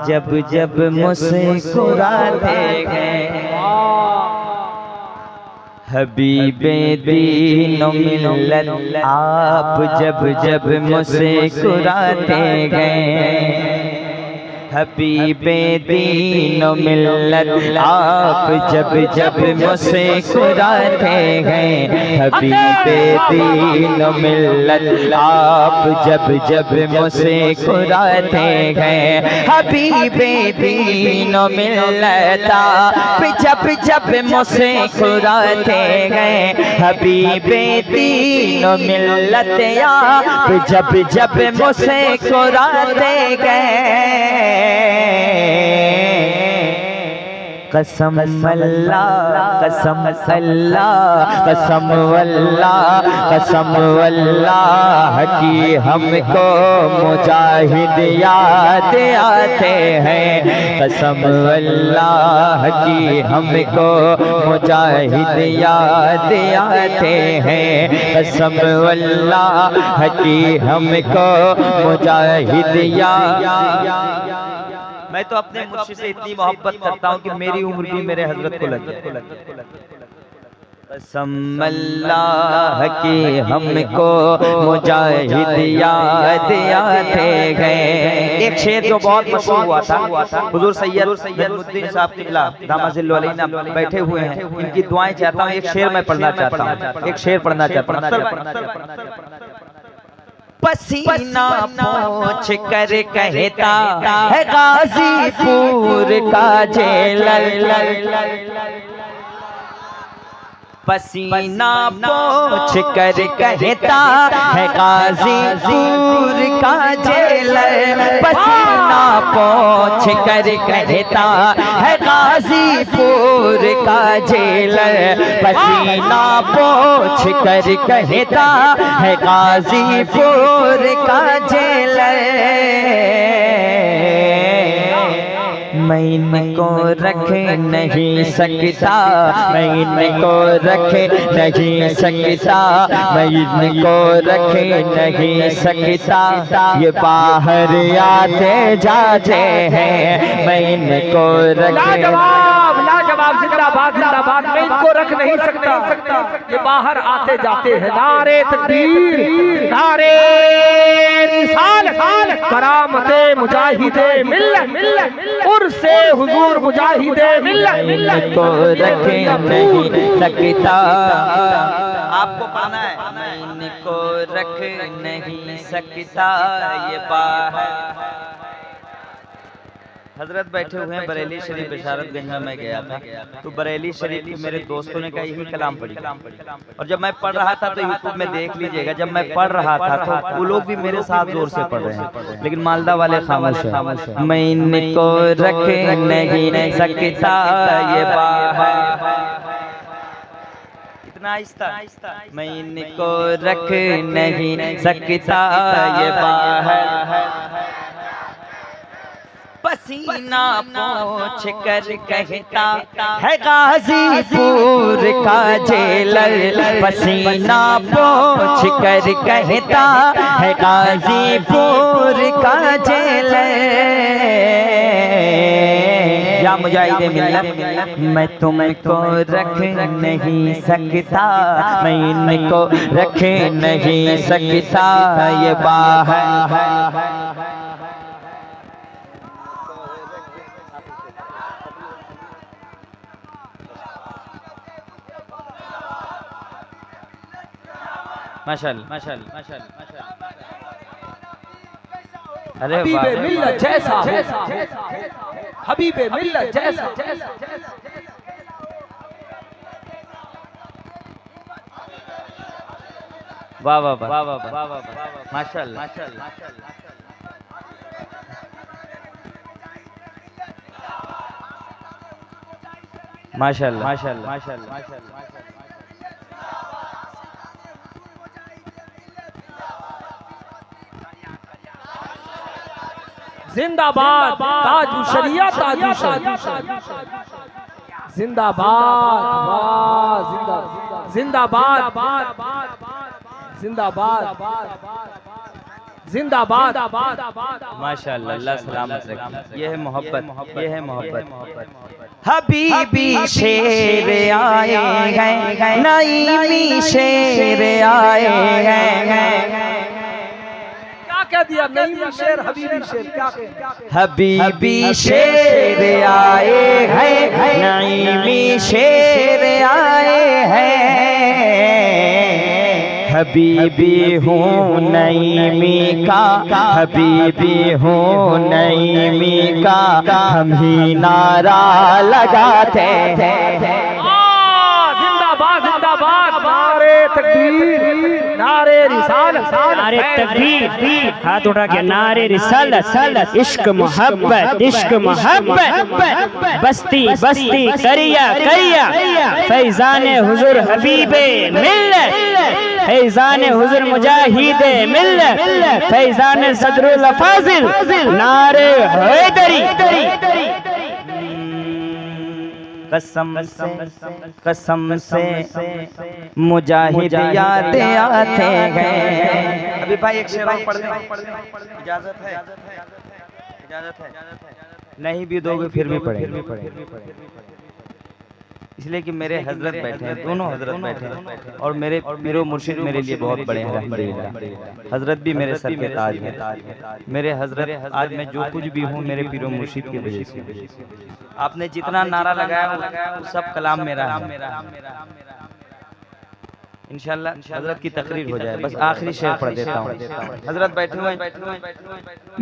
जब जब मुस्कुराते गए हबीबे दीन मिल्लत आप जब जब मुस्कुराते गए हबीबे दीन मिल्लत आप जब जब मुस्कुराते गए हबीबे दीन मिल्लत आप जब जब मुस्कुराते गए हबीबे दीन मिल्लत आप जब जब मुस्कुराते गए हबीबे दीन मिल्लत आप जब जब मुस्कुराते गए कसम अल्लाह कसम अल्लाह कसम अल्लाह कसम अल्लाह की हमको मुजाहिद याद आते हैं कसम अल्लाह की हमको मुजाहिद याद आते हैं कसम अल्लाह की हमको मुजाहिद याद। मैं तो अपने मुर्शिद से इतनी मोहब्बत करता हूँ कि मेरी उम्र भी मेरे हजरत को लगे। कसम अल्लाह की हमको मुजाहिद याद आते गए। एक शेर जो बहुत मशहूर हुआ था हुजूर सैयद नजमुद्दीन साहब किबला दामाजिल्लु अलैहि बैठे हुए हैं, इनकी दुआएं चाहता हूँ। एक शेर मैं पढ़ना चाहता हूँ, एक शेर पढ़ना चाहता हूँ। पसीना पोंछ कर कहता है गाजीपुर का जेलर पसीना पोंछ कर कहता है गाजीपुर का जेलर पसीना पोंछ कर कहता है गाजीपुर का जेलर पसीना पोंछ कर कहता है गाजीपुर का जेलर मैं इनको रख नहीं सकता मैं इनको रख नहीं सकता मैं इनको रख नहीं सकता ये बाहर आते जाते हैं मैं इनको रख लाजवाब जिंदाबाद जिंदाबाद मैं इनको रख नहीं सकता ये बाहर आते जाते हैं। नारे तकबीर नारे रिसालत करामते मुजाहिदे मिल्लत उर्से हुजूर मुजाहिदे मिल्लत को रख नहीं सकता। आपको पढ़ना है मैं इनको रख नहीं सकता ये बाहर। हजरत बैठे हुए हैं बरेली शरीफ बशारतगंज में मैं गया था तो बरेली शरीफ की मेरे दोस्तों ने कहा यही कलाम पढ़ी और जब मैं पढ़ रहा था तो यूट्यूब में देख लीजिएगा जब मैं पढ़ रहा था तो वो लोग भी मेरे साथ जोर से पढ़ रहे हैं लेकिन मालदा वाले खामोश हैं। मैं इनको रख नहीं सकता ये बाहर इतना आहिस्ता मैं इनको रख नहीं सकता ये बाहर पसीना पोंछ कर कहता है गाजीपुर का जेलर पसीना पोंछ कर कहता है गाजीपुर का जेलर या मुजाहिदे मिल्लत मैं तुमको रख नहीं सकता मैं इनको रख नहीं सकता ये बाहर। माशाअल्लाह अरे हबीबे मिल्लत जैसा हबीबे मिल्लत जैसा वाह वाह वाह वाह वाह माशाअल्लाह माशाअल्लाह माशाअल्लाह जिंदाबाद ताजु शरिया ताजु जिंदाबाद जिंदाबाद जिंदाबाद जिंदाबाद। माशाअल्लाह, अल्लाह सलामत रखे। ये है मोहब्बत, ये है मोहब्बत। हबीबी शेर आए हैं, नईमी शेर आए हैं। क्या कह दिया? नईमी शेर, हबीबी शेर, क्या कह? हबीबी शेर आए हैं, नईमी शेर आए हैं। हबीबी हूँ नईमी का, हबीबी हूँ नईमी का, हम ही नारा लगाते हैं। जिंदाबाद जिंदाबाद, नारे तकबीर, नारे रिसालत, नारे तकबीर, हाथ उठा के नारे रिसालत, इश्क मोहब्बत, इश्क मोहब्बत, बस्ती बस्ती करिया करिया, फैजान हुजूर हबीबे मिल्लत, फैजान हुजूर मुजाहिदे मिल्लत, फैजान सदरुल फाजिल, नारे हैदरी। कसम से मुजाहिद याद आते हैं। अभी भाई एक शेर और पढ़ दें, इजाजत है? इजाजत है? नहीं भी दोगे फिर भी पढ़ेंगे, इसलिए कि मेरे हजरत बैठे हैं, दोनों हजरत बैठे हैं, और मेरे पीरो मुर्शिद मेरे लिए बहुत बड़े हैं अल्हम्दुलिल्लाह। हजरत भी मेरे सर के ताज हैं। मेरे हजरत, आज मैं जो कुछ भी हूँ मेरे पीरो मुर्शिद की वजह से। आपने जितना नारा लगाया वो सब कलाम मेरा है। इंशाल्लाह हजरत की तकरीर हो जाए। बस आखिरी शेर पढ़ देता हूँ। हजरत बैठे हुए,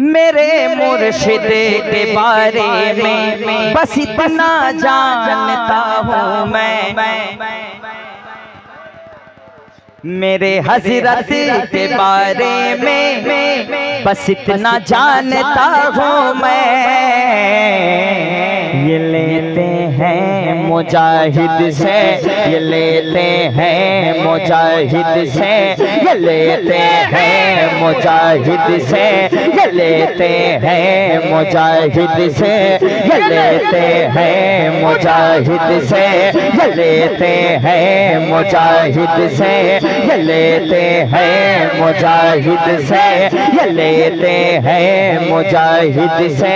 मेरे मुर्शिद के बारे में बस इतना जानता हूँ मैं, मेरे हजरत के बारे में बस इतना जानता हूँ मैं। ये लेते हैं मुजाहिद से, ये लेते हैं मुजाहिद से, ये लेते हैं मुजाहिद से, ये लेते हैं मुजाहिद से, ये लेते हैं मुजाहिद से, ये लेते हैं मुजाहिद से, ये लेते हैं मुजाहिद से, ये लेते हैं मुजाहिद से,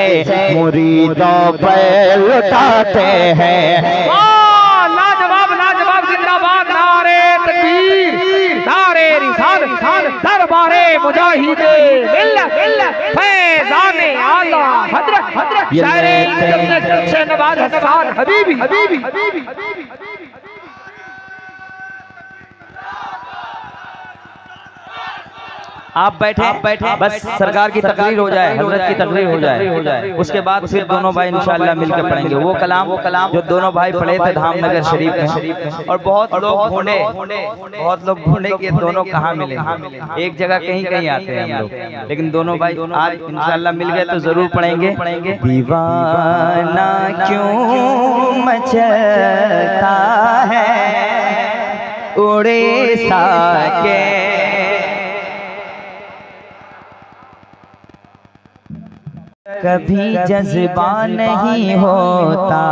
मुरीदों पर लुटाते हैं। लाजवाब लाजवाब, जिंदाबाद, नारे तकबीर, नारे रिसालत, दरबारे मुजाहिदे मिल्लत, फैज़ाने आला हजरत शायर नवाज हसन हबीबी। आप बैठे बस सरकार की तकरीर हो जाए, हजरत की तकरीर हो जाए, उसके बाद फिर दोनों भाई इंशाअल्लाह मिलकर पढ़ेंगे वो कलाम जो दोनों भाई पढ़े थे धामनगर शरीफ में। और बहुत लोग ढूंढे कि दोनों कहाँ मिले, एक जगह कहीं आते हैं हम लोग, लेकिन दोनों भाई आज इंशाअल्लाह मिल गए तो जरूर पढ़ेंगे। दीवाना क्यों मचलता है उड़ीसा के, कभी जज्बा नहीं होता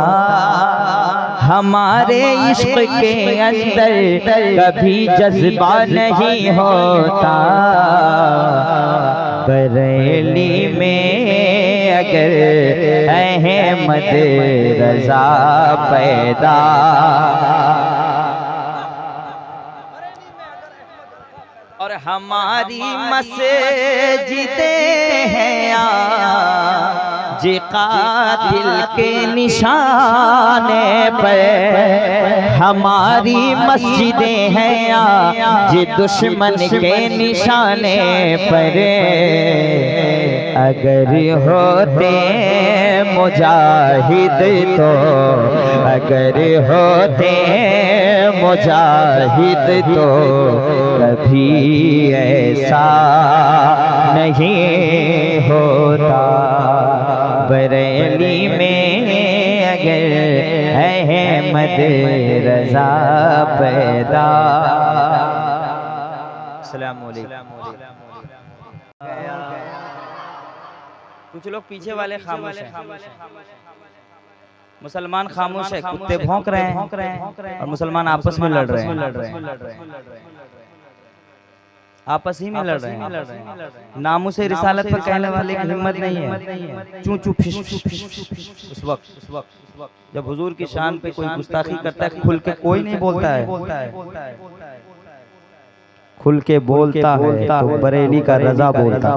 हमारे इश्क के अंदर, कभी जज्बा नहीं होता। बरेली में अगर अहमद रजा पैदा, और हमारी मस्जिदें हैं आज कातिल के निशाने पर, हमारी मस्जिदें हैं आज दुश्मन के निशाने पर। अगर होते मुजाहिद तो, अगर होते मुजाहिद तो कभी ऐसा नहीं होता। बरेली में अगर अहमद रजा पैदा। अस्सलाम वालेकुम। कुछ लोग पीछे वाले खामोश हैं, मुसलमान खामोश है, कुत्ते भौंक रहे हैं और मुसलमान आपस में लड़ रहे हैं। आपस ही में लड़ रहे हैं। नामों से रिसालत पर कहने वाले की हिम्मत नहीं है। चू चू फिश उस वक्त जब हुजूर की शान पे कोई गुस्ताखी करता है, खुल के कोई नहीं बोलता है। खुल के बोलता है तो बरेली का रजा बोलता,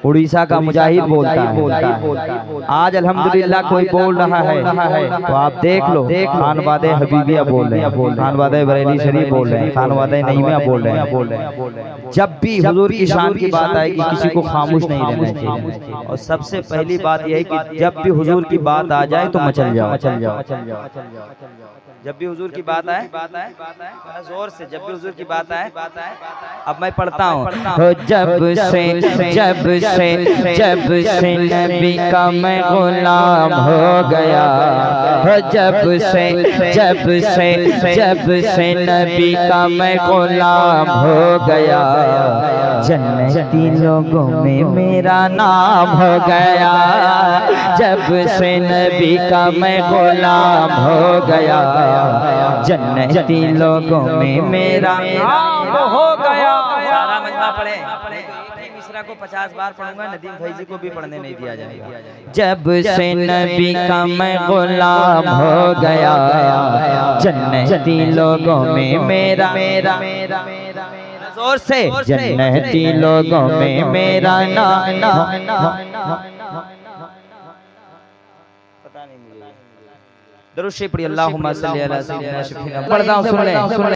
उड़ीसा का मुजाहिद बोलता है। आज अल्हम्दुलिल्लाह कोई बोल रहा है तो आप देख लो, खानवादे हबीबिया बोल रहे हैं, खानवादे बरेली शरीफ बोल रहे हैं, खानवादे नईमिया बोल रहे हैं। जब भी हुजूर की शान की बात आएगी किसी को खामोश नहीं रहना चाहिए। और सबसे पहली बात यह है कि जब भी हुजूर की बात आ जाए तो मचल जाओ। जब भी हुजूर की बात आए, जोर से, जब भी हुजूर की बात आए। अब मैं पढ़ता हूँ। जब से नबी का मैं गुलाम हो गया, जब से नबी का मैं गुलाम हो गया, जन्नती लोगों में मेरा नाम हो गया। जब से नबी का मैं गुलाम हो गया, जन्नती लोगों में मेरा नाम हो गया। सारा मजमा पढ़े, मिसरा को 50 बार पढ़ूंगा, नदीम भाई जी को भी पढ़ने नहीं दिया जाएगा। जब से नबी का मैं गुलाम हो गया, जन्नती लोगों में मेरा जोर से, जन्नती लोगों में मेरा नाम। दरूद शरीफ पढ़िए, अल्लाहुम्मा सल्ली अला सय्यिदिना शफीना। पढ़ता हूँ, सुन ले।